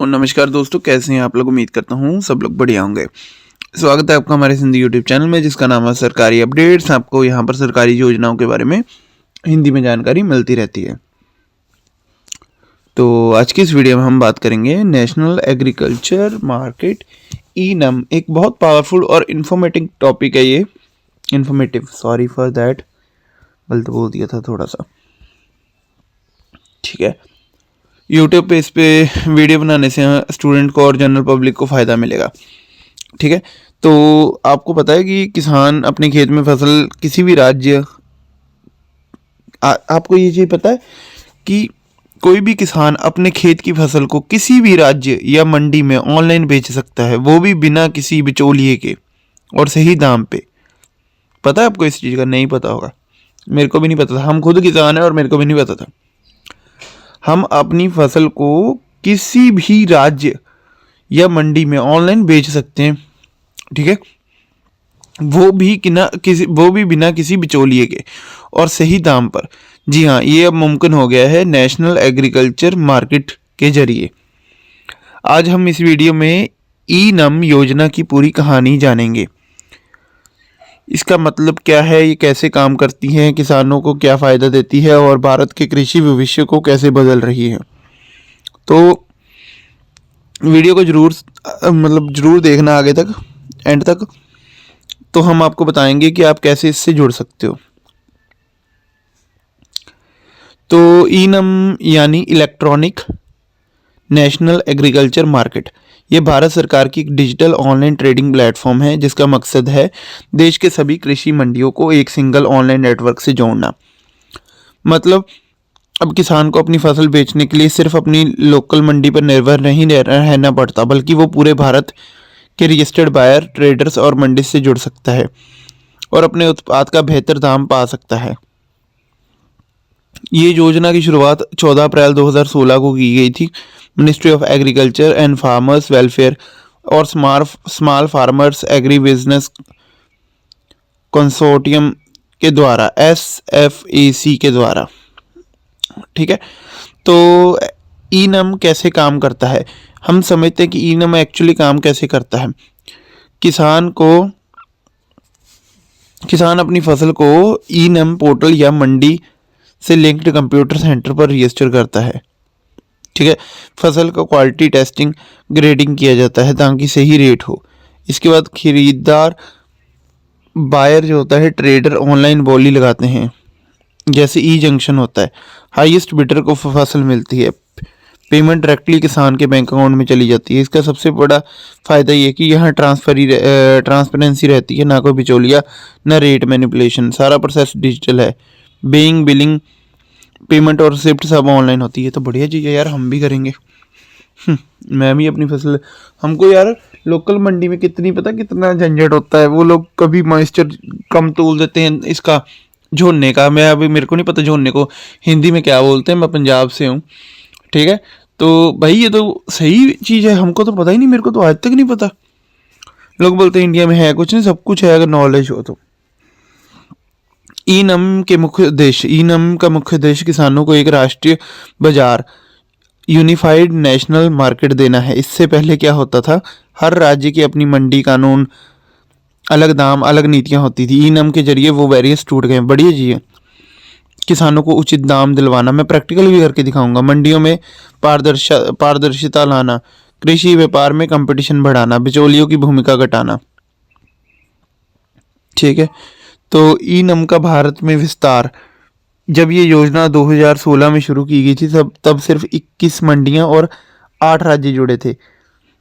और नमस्कार दोस्तों, कैसे हैं आप लोग। उम्मीद करता हूँ सब लोग बढ़िया होंगे। स्वागत है आपका हमारे हिंदी यूट्यूब चैनल में, जिसका नाम है सरकारी अपडेट्स। आपको यहाँ पर सरकारी योजनाओं के बारे में हिंदी में जानकारी मिलती रहती है। तो आज की इस वीडियो में हम बात करेंगे नेशनल एग्रीकल्चर मार्केट ई-नम। एक बहुत पावरफुल और इन्फॉर्मेटिव टॉपिक है ये। इन्फॉर्मेटिव, सॉरी फॉर दैट, गलत बोल दिया था थोड़ा सा। ठीक है, यूट्यूब पे इस पे वीडियो बनाने से स्टूडेंट को और जनरल पब्लिक को फ़ायदा मिलेगा। ठीक है, तो आपको पता है कि किसान अपने खेत में फसल किसी भी राज्य आपको ये चीज़ पता है कि कोई भी किसान अपने खेत की फसल को किसी भी राज्य या मंडी में ऑनलाइन बेच सकता है, वो भी बिना किसी बिचौलिए के और सही दाम पे। पता है आपको इस चीज़ का? नहीं पता होगा, मेरे को भी नहीं पता था। हम खुद किसान हैं और मेरे को भी नहीं पता था। हम अपनी फसल को किसी भी राज्य या मंडी में ऑनलाइन बेच सकते हैं। ठीक है, वो भी बिना किसी बिचौलिए के और सही दाम पर। जी हाँ, ये अब मुमकिन हो गया है नेशनल एग्रीकल्चर मार्केट के जरिए। आज हम इस वीडियो में ई-नम योजना की पूरी कहानी जानेंगे। इसका मतलब क्या है, ये कैसे काम करती है, किसानों को क्या फ़ायदा देती है और भारत के कृषि भविष्य को कैसे बदल रही है। तो वीडियो को जरूर देखना आगे तक, एंड तक। तो हम आपको बताएंगे कि आप कैसे इससे जुड़ सकते हो। तो ई-नम यानी इलेक्ट्रॉनिक नेशनल एग्रीकल्चर मार्केट, ये भारत सरकार की एक डिजिटल ऑनलाइन ट्रेडिंग प्लेटफॉर्म है, जिसका मकसद है देश के सभी कृषि मंडियों को एक सिंगल ऑनलाइन नेटवर्क से जोड़ना। मतलब अब किसान को अपनी फसल बेचने के लिए सिर्फ अपनी लोकल मंडी पर निर्भर नहीं रहना पड़ता, बल्कि वो पूरे भारत के रजिस्टर्ड बायर, ट्रेडर्स और मंडी से जुड़ सकता है और अपने उत्पाद का बेहतर दाम पा सकता है। ये योजना की शुरुआत 14 अप्रैल 2016 को की गई थी। Ministry of agriculture and farmers welfare और small farmers agri business consortium के द्वारा, SFAC के द्वारा। ठीक है, तो ई-नम कैसे काम करता है, हम समझते हैं कि ई-नम एक्चुअली काम कैसे करता है। किसान अपनी फसल को ई-नम पोर्टल या मंडी से लिंक्ड कंप्यूटर सेंटर पर रजिस्टर करता है। ठीक है, फसल का क्वालिटी टेस्टिंग, ग्रेडिंग किया जाता है ताकि सही रेट हो। इसके बाद खरीदार, बायर जो होता है, ट्रेडर ऑनलाइन बोली लगाते हैं, जैसे ई जंक्शन होता है। हाईएस्ट बिडर को फसल मिलती है। पेमेंट डायरेक्टली किसान के बैंक अकाउंट में चली जाती है। इसका सबसे बड़ा फ़ायदा ये कि यहाँ ट्रांसपेरेंसी रहती है, ना कोई बिचौलिया, ना रेट मैनिपुलेशन। सारा प्रोसेस डिजिटल है। बिलिंग, पेमेंट और रिसिप्ट सब ऑनलाइन होती है। तो बढ़िया चीज़ है यार, हम भी करेंगे। मैं भी अपनी फसल, हमको यार लोकल मंडी में कितना झंझट होता है। वो लोग कभी मॉइस्चर कम तोल देते हैं, इसका झोने का। मेरे को नहीं पता झोने को हिंदी में क्या बोलते हैं, मैं पंजाब से हूँ। ठीक है, तो भाई ये तो सही चीज़ है, हमको तो पता ही नहीं, मेरे को तो आज तक नहीं पता। लोग बोलते हैं इंडिया में है कुछ नहीं, सब कुछ है अगर नॉलेज हो तो। ई-नम का मुख्य उद्देश्य किसानों को एक राष्ट्रीय बाजार, यूनिफाइड नेशनल मार्केट देना है। इससे पहले क्या होता था, हर राज्य की अपनी मंडी कानून, अलग दाम, अलग नीतियां होती थी। ई-नम के जरिए वो वेरियस टूट गए। बढ़िया जी है, किसानों को उचित दाम दिलवाना। मैं प्रैक्टिकल भी करके दिखाऊंगा। मंडियों में पारदर्शिता लाना, कृषि व्यापार में कंपटीशन बढ़ाना, बिचौलियों की भूमिका घटाना। ठीक है, तो ई-नम का भारत में विस्तार, जब ये योजना 2016 में शुरू की गई थी तब सिर्फ 21 मंडियां और 8 राज्य जुड़े थे।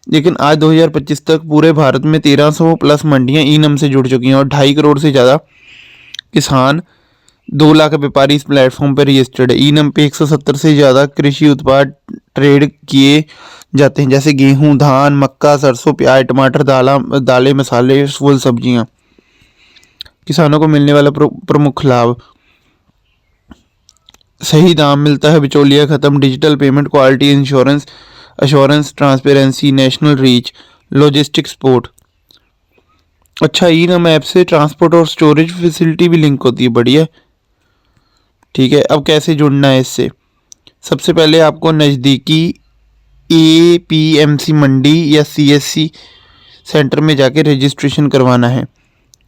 लेकिन आज 2025 तक पूरे भारत में 1300 प्लस मंडियां ई-नम से जुड़ चुकी हैं और 2.5 करोड़ से ज़्यादा किसान, 2 लाख व्यापारी इस प्लेटफॉर्म पर रजिस्टर्ड है। ई-नम पे 170 से ज़्यादा कृषि उत्पाद ट्रेड किए जाते हैं, जैसे गेहूं, धान, मक्का, सरसों, प्याज, टमाटर, दालें, मसाले, फूल, सब्जियां। किसानों को मिलने वाला प्रमुख लाभ, सही दाम मिलता है, बिचौलिया खत्म, digital payment, quality assurance, transparency, national reach, logistic support. अच्छा, ई-नम ऐप से ट्रांसपोर्ट और स्टोरेज फैसिलिटी भी लिंक होती है। बढ़िया। ठीक है, अब कैसे जुड़ना है इससे। सबसे पहले आपको नज़दीकी APMC मंडी या CSC सेंटर में जाके रजिस्ट्रेशन करवाना है।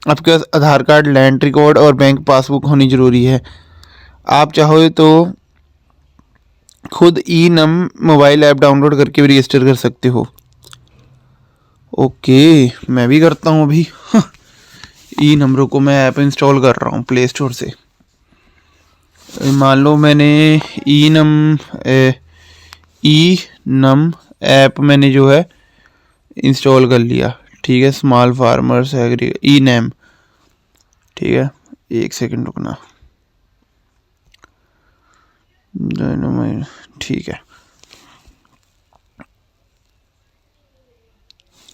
आपके पास आधार कार्ड, लैंड रिकॉर्ड और बैंक पासबुक होनी ज़रूरी है। आप चाहो तो खुद ई नम मोबाइल ऐप डाउनलोड करके भी रजिस्टर कर सकते हो। ओके, मैं भी करता हूँ अभी। ई नंबरों को मैं ऐप इंस्टॉल कर रहा हूँ प्ले स्टोर से। मान लो मैंने ई नम ऐप मैंने जो है इंस्टॉल कर लिया, ठीक है। स्मॉल फार्मर्स एग्री ई नेम, ठीक है। 1 सेकंड रुकना, ठीक है।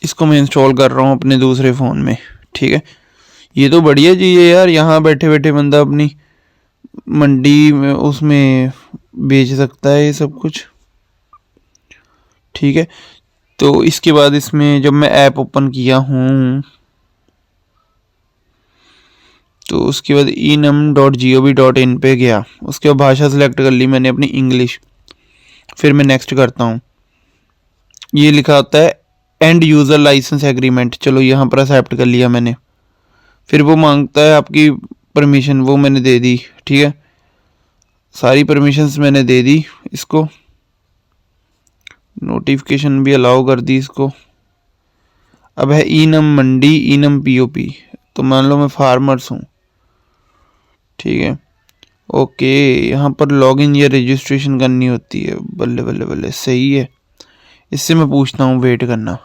इसको मैं इंस्टॉल कर रहा हूँ अपने दूसरे फ़ोन में, ठीक है। ये तो बढ़िया चीज़ है यार, यहाँ बैठे बैठे बंदा अपनी मंडी में उसमें बेच सकता है ये सब कुछ, ठीक है। तो इसके बाद इसमें जब मैं ऐप ओपन किया हूँ तो उसके बाद enum.gov.in पे गया। उसके बाद भाषा सेलेक्ट कर ली मैंने अपनी इंग्लिश। फिर मैं नेक्स्ट करता हूँ। ये लिखा होता है एंड यूज़र लाइसेंस एग्रीमेंट, चलो यहाँ पर एक्सेप्ट कर लिया मैंने। फिर वो मांगता है आपकी परमिशन, वो मैंने दे दी, ठीक है। सारी परमिशंस मैंने दे दी इसको, नोटिफिकेशन भी अलाउ कर दी इसको। अब है ईनम मंडी, ईनम POP। तो मान लो मैं फार्मर्स हूँ, ठीक है। ओके, यहाँ पर लॉगिन या रजिस्ट्रेशन करनी होती है। बल्ले बल्ले बल्ले, सही है। इससे मैं पूछता हूँ, वेट करना।